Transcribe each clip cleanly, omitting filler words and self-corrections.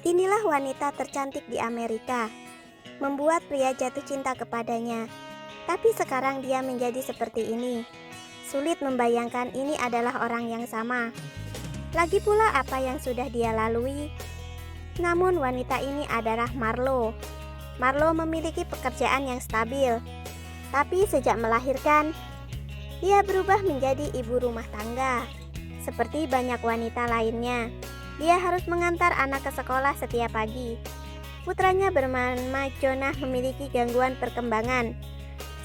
Inilah wanita tercantik di Amerika, membuat pria jatuh cinta kepadanya. Tapi sekarang dia menjadi seperti ini. Sulit membayangkan ini adalah orang yang sama. Lagi pula apa yang sudah dia lalui. Namun wanita ini adalah Marlo. Marlo memiliki pekerjaan yang stabil. Tapi sejak melahirkan, dia berubah menjadi ibu rumah tangga. Seperti banyak wanita lainnya, dia harus mengantar anak ke sekolah setiap pagi. Putranya bernama Jonah memiliki gangguan perkembangan.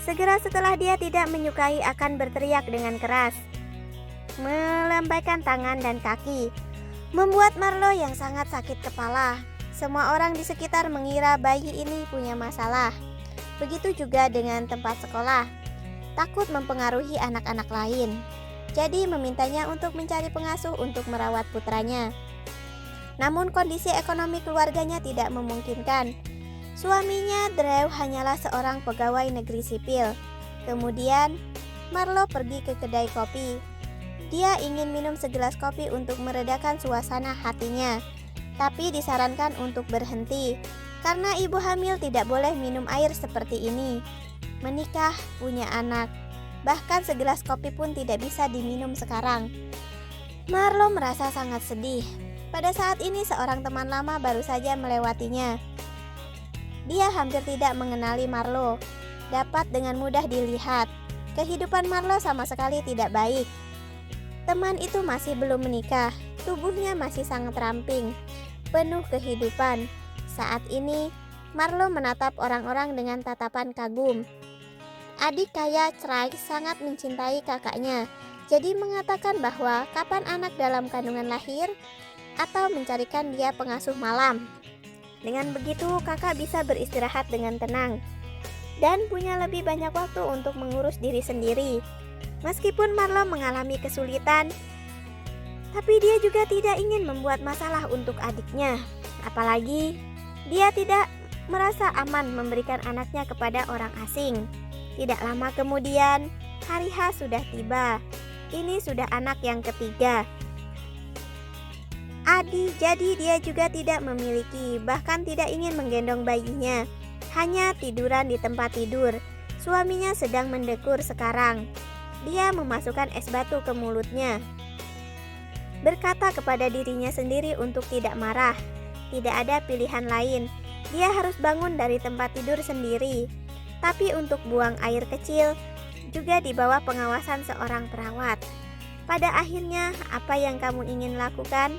Segera setelah dia tidak menyukai akan berteriak dengan keras, melambaikan tangan dan kaki, membuat Marlo yang sangat sakit kepala. Semua orang di sekitar mengira bayi ini punya masalah. Begitu juga dengan tempat sekolah, takut mempengaruhi anak-anak lain. Jadi memintanya untuk mencari pengasuh untuk merawat putranya. Namun kondisi ekonomi keluarganya tidak memungkinkan. Suaminya Drew hanyalah seorang pegawai negeri sipil. Kemudian Marlo pergi ke kedai kopi. Dia ingin minum segelas kopi untuk meredakan suasana hatinya. Tapi disarankan untuk berhenti, karena ibu hamil tidak boleh minum air seperti ini. Menikah, punya anak, bahkan segelas kopi pun tidak bisa diminum sekarang. Marlo merasa sangat sedih. Pada saat ini seorang teman lama baru saja melewatinya. Dia hampir tidak mengenali Marlo. Dapat dengan mudah dilihat, kehidupan Marlo sama sekali tidak baik. Teman itu masih belum menikah, tubuhnya masih sangat ramping, penuh kehidupan. Saat ini, Marlo menatap orang-orang dengan tatapan kagum. Adik kaya Craig sangat mencintai kakaknya, jadi mengatakan bahwa kapan anak dalam kandungan lahir, atau mencarikan dia pengasuh malam. Dengan begitu kakak bisa beristirahat dengan tenang dan punya lebih banyak waktu untuk mengurus diri sendiri. Meskipun Marlo mengalami kesulitan, tapi dia juga tidak ingin membuat masalah untuk adiknya. Apalagi dia tidak merasa aman memberikan anaknya kepada orang asing. Tidak lama kemudian, hari H sudah tiba. Ini sudah anak yang ketiga. Jadi dia juga tidak memiliki, bahkan tidak ingin menggendong bayinya. Hanya tiduran di tempat tidur. Suaminya sedang mendekur sekarang. Dia memasukkan es batu ke mulutnya. Berkata kepada dirinya sendiri untuk tidak marah. Tidak ada pilihan lain. Dia harus bangun dari tempat tidur sendiri. Tapi untuk buang air kecil juga di bawah pengawasan seorang perawat. Pada akhirnya, apa yang kamu ingin lakukan?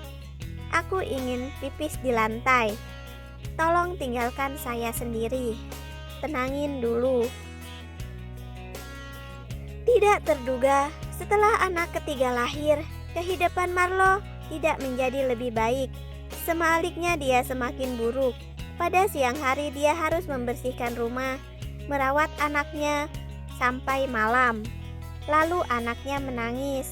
Aku ingin pipis di lantai. Tolong tinggalkan saya sendiri. Tenangin dulu. Tidak terduga, setelah anak ketiga lahir, kehidupan Marlo tidak menjadi lebih baik. Sebaliknya dia semakin buruk. Pada siang hari dia harus membersihkan rumah, merawat anaknya sampai malam. Lalu anaknya menangis,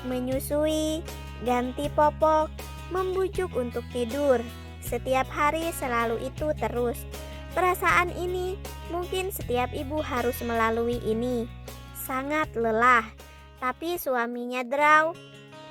menyusui, ganti popok, membujuk untuk tidur. Setiap hari selalu itu terus. Perasaan ini mungkin setiap ibu harus melalui ini. Sangat lelah. Tapi suaminya Drew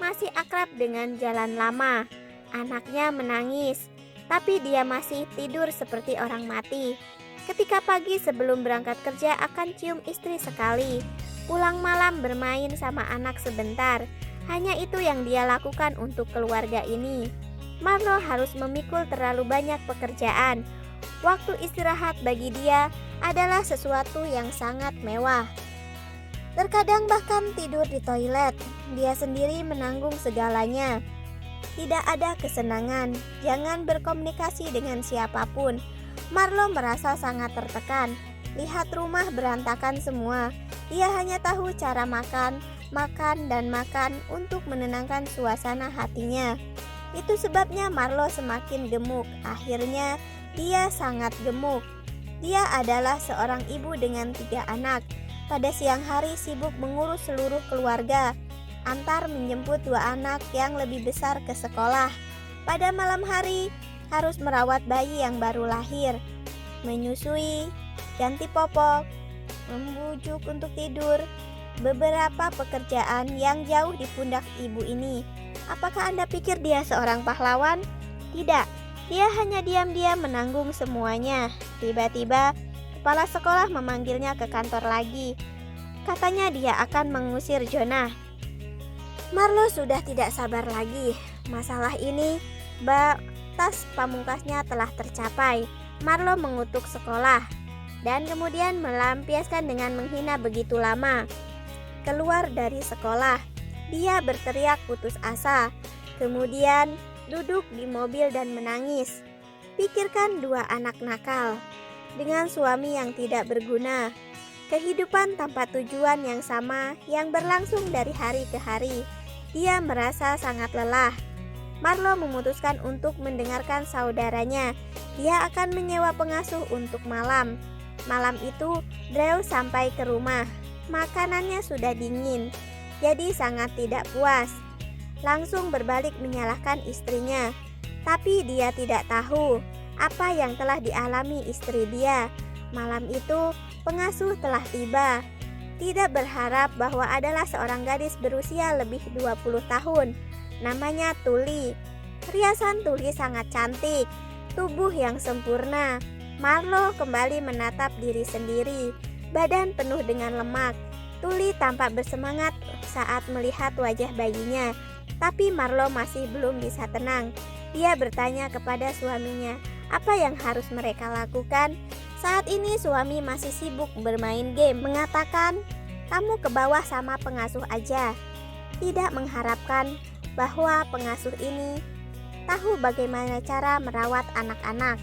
masih akrab dengan jalan lama. Anaknya menangis, tapi dia masih tidur seperti orang mati. Ketika pagi sebelum berangkat kerja akan cium istri sekali. Pulang malam bermain sama anak sebentar. Hanya itu yang dia lakukan untuk keluarga ini. Marlo harus memikul terlalu banyak pekerjaan. Waktu istirahat bagi dia adalah sesuatu yang sangat mewah. Terkadang bahkan tidur di toilet. Dia sendiri menanggung segalanya. Tidak ada kesenangan. Jangan berkomunikasi dengan siapapun. Marlo merasa sangat tertekan. Lihat rumah berantakan semua. Dia hanya tahu cara makan dan makan untuk menenangkan suasana hatinya. Itu sebabnya Marlo semakin gemuk. Akhirnya dia sangat gemuk. Dia adalah seorang ibu dengan 3 anak. Pada siang hari sibuk mengurus seluruh keluarga, antar menjemput 2 anak yang lebih besar ke sekolah. Pada malam hari harus merawat bayi yang baru lahir, menyusui, ganti popok, membujuk untuk tidur. Beberapa pekerjaan yang jauh di pundak ibu ini. Apakah Anda pikir dia seorang pahlawan? Tidak. Dia hanya diam-diam menanggung semuanya. Tiba-tiba, kepala sekolah memanggilnya ke kantor lagi. Katanya dia akan mengusir Jonah. Marlo sudah tidak sabar lagi. Masalah ini, batas pamungkasnya telah tercapai. Marlo mengutuk sekolah dan kemudian melampiaskan dengan menghina begitu lama. Keluar dari sekolah, dia berteriak putus asa. Kemudian duduk di mobil dan menangis. Pikirkan dua anak nakal dengan suami yang tidak berguna. Kehidupan tanpa tujuan yang sama yang berlangsung dari hari ke hari. Dia merasa sangat lelah. Marlo memutuskan untuk mendengarkan saudaranya. Dia akan menyewa pengasuh untuk malam. Malam itu, Drew sampai ke rumah. Makanannya sudah dingin, jadi sangat tidak puas. Langsung berbalik menyalahkan istrinya. Tapi dia tidak tahu apa yang telah dialami istri dia. Malam itu, pengasuh telah tiba. Tidak berharap bahwa adalah seorang gadis berusia lebih 20 tahun. Namanya Tuli. Riasan Tuli sangat cantik, tubuh yang sempurna. Marlo kembali menatap diri sendiri. Badan penuh dengan lemak. Tuli tampak bersemangat saat melihat wajah bayinya. Tapi Marlo masih belum bisa tenang. Dia bertanya kepada suaminya, apa yang harus mereka lakukan? Saat ini suami masih sibuk bermain game. Mengatakan, kamu ke bawah sama pengasuh aja. Tidak mengharapkan bahwa pengasuh ini tahu bagaimana cara merawat anak-anak.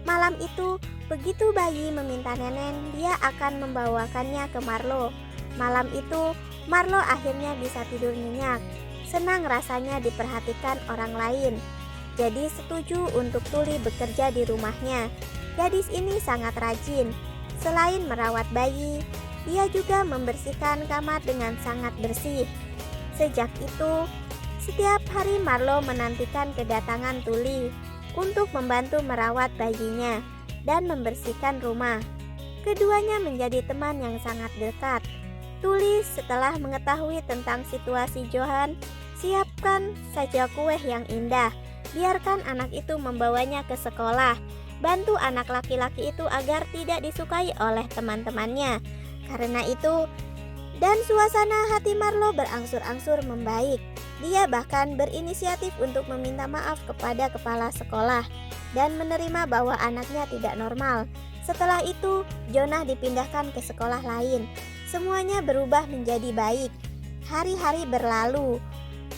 Malam itu, begitu bayi meminta nenek, dia akan membawakannya ke Marlo. Malam itu, Marlo akhirnya bisa tidur nyenyak. Senang rasanya diperhatikan orang lain. Jadi setuju untuk Tuli bekerja di rumahnya. Gadis ini sangat rajin. Selain merawat bayi, dia juga membersihkan kamar dengan sangat bersih. Sejak itu, setiap hari Marlo menantikan kedatangan Tuli untuk membantu merawat bayinya dan membersihkan rumah. Keduanya menjadi teman yang sangat dekat. Tuli setelah mengetahui tentang situasi Johan, siapkan saja kue yang indah. Biarkan anak itu membawanya ke sekolah. Bantu anak laki-laki itu agar tidak disukai oleh teman-temannya. Karena itu, dan suasana hati Marlo berangsur-angsur membaik. Dia bahkan berinisiatif untuk meminta maaf kepada kepala sekolah dan menerima bahwa anaknya tidak normal. Setelah itu, Jonah dipindahkan ke sekolah lain. Semuanya berubah menjadi baik. Hari-hari berlalu.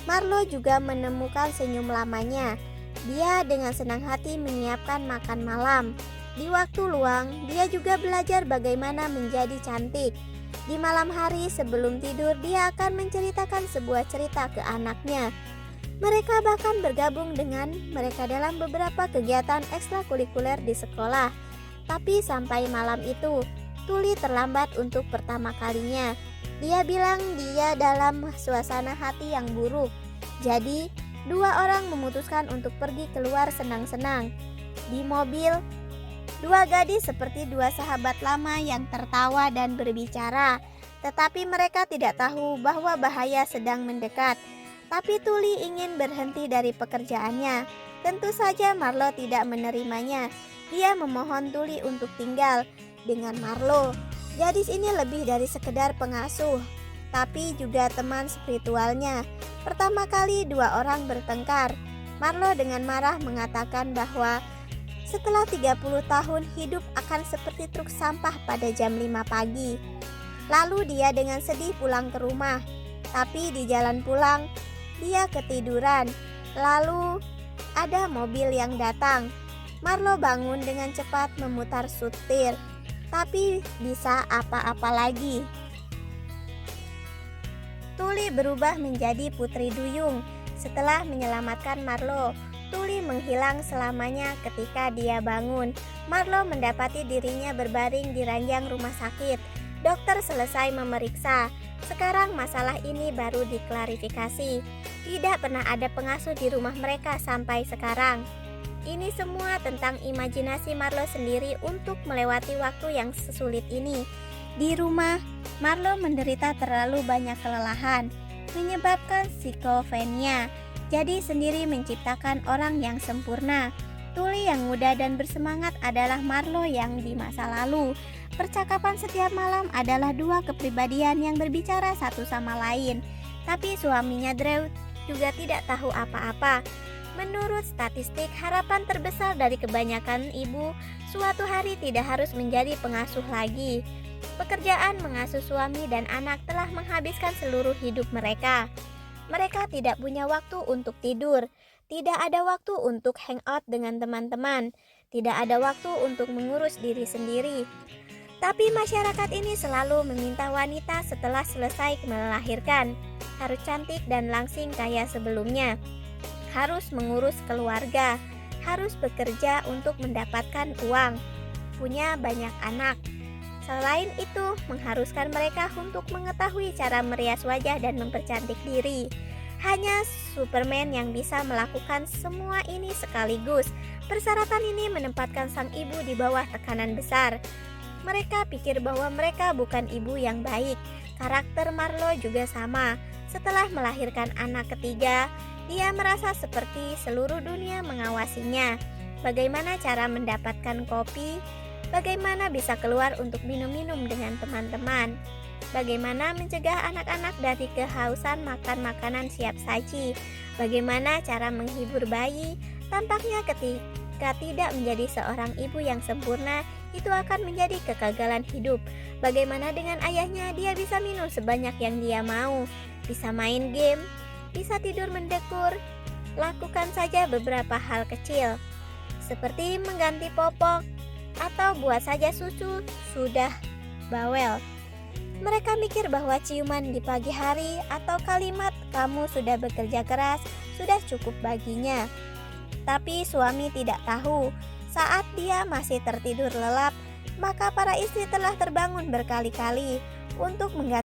Marlo juga menemukan senyum lamanya. Dia dengan senang hati menyiapkan makan malam. Di waktu luang, dia juga belajar bagaimana menjadi cantik. Di malam hari sebelum tidur, dia akan menceritakan sebuah cerita ke anaknya. Mereka bahkan bergabung dengan mereka dalam beberapa kegiatan ekstrakurikuler di sekolah. Tapi sampai malam itu, Tuli terlambat untuk pertama kalinya. Dia bilang dia dalam suasana hati yang buruk. Jadi, dua orang memutuskan untuk pergi keluar senang-senang. Di mobil, dua gadis seperti dua sahabat lama yang tertawa dan berbicara. Tetapi mereka tidak tahu bahwa bahaya sedang mendekat. Tapi Tuli ingin berhenti dari pekerjaannya. Tentu saja Marlo tidak menerimanya. Dia memohon Tuli untuk tinggal dengan Marlo. Gadis ini lebih dari sekedar pengasuh, tapi juga teman spiritualnya. Pertama kali dua orang bertengkar. Marlo dengan marah mengatakan bahwa setelah 30 tahun hidup akan seperti truk sampah pada jam 5 pagi. Lalu dia dengan sedih pulang ke rumah. Tapi di jalan pulang, dia ketiduran. Lalu ada mobil yang datang. Marlo bangun dengan cepat memutar setir. Tapi bisa apa-apa lagi. Tuli berubah menjadi putri duyung. Setelah menyelamatkan Marlo, Tuli menghilang selamanya. Ketika dia bangun, Marlo mendapati dirinya berbaring di ranjang rumah sakit. Dokter selesai memeriksa. Sekarang masalah ini baru diklarifikasi. Tidak pernah ada pengasuh di rumah mereka sampai sekarang. Ini semua tentang imajinasi Marlo sendiri untuk melewati waktu yang sesulit ini. Di rumah, Marlo menderita terlalu banyak kelelahan, menyebabkan psikofrenia. Jadi sendiri menciptakan orang yang sempurna. Tuli yang muda dan bersemangat adalah Marlo yang di masa lalu. Percakapan setiap malam adalah dua kepribadian yang berbicara satu sama lain. Tapi suaminya Drew juga tidak tahu apa-apa. Menurut statistik, harapan terbesar dari kebanyakan ibu suatu hari tidak harus menjadi pengasuh lagi. Pekerjaan mengasuh suami dan anak telah menghabiskan seluruh hidup mereka. Mereka tidak punya waktu untuk tidur, tidak ada waktu untuk hangout dengan teman-teman, tidak ada waktu untuk mengurus diri sendiri. Tapi masyarakat ini selalu meminta wanita setelah selesai melahirkan harus cantik dan langsing kayak sebelumnya, harus mengurus keluarga, harus bekerja untuk mendapatkan uang, punya banyak anak. Selain itu, mengharuskan mereka untuk mengetahui cara merias wajah dan mempercantik diri. Hanya Superman yang bisa melakukan semua ini sekaligus. Persyaratan ini menempatkan sang ibu di bawah tekanan besar. Mereka pikir bahwa mereka bukan ibu yang baik. Karakter Marlo juga sama. Setelah melahirkan anak ketiga, dia merasa seperti seluruh dunia mengawasinya. Bagaimana cara mendapatkan kopi? Bagaimana bisa keluar untuk minum-minum dengan teman-teman? Bagaimana mencegah anak-anak dari kehausan makan makanan siap saji? Bagaimana cara menghibur bayi? Tampaknya ketika tidak menjadi seorang ibu yang sempurna, itu akan menjadi kegagalan hidup. Bagaimana dengan ayahnya? Dia bisa minum sebanyak yang dia mau, bisa main game, bisa tidur mendekur. Lakukan saja beberapa hal kecil, seperti mengganti popok atau buat saja susu, sudah bawel. Mereka mikir bahwa ciuman di pagi hari atau kalimat "kamu sudah bekerja keras" sudah cukup baginya. Tapi suami tidak tahu, saat dia masih tertidur lelap, maka para istri telah terbangun berkali-kali untuk mengganti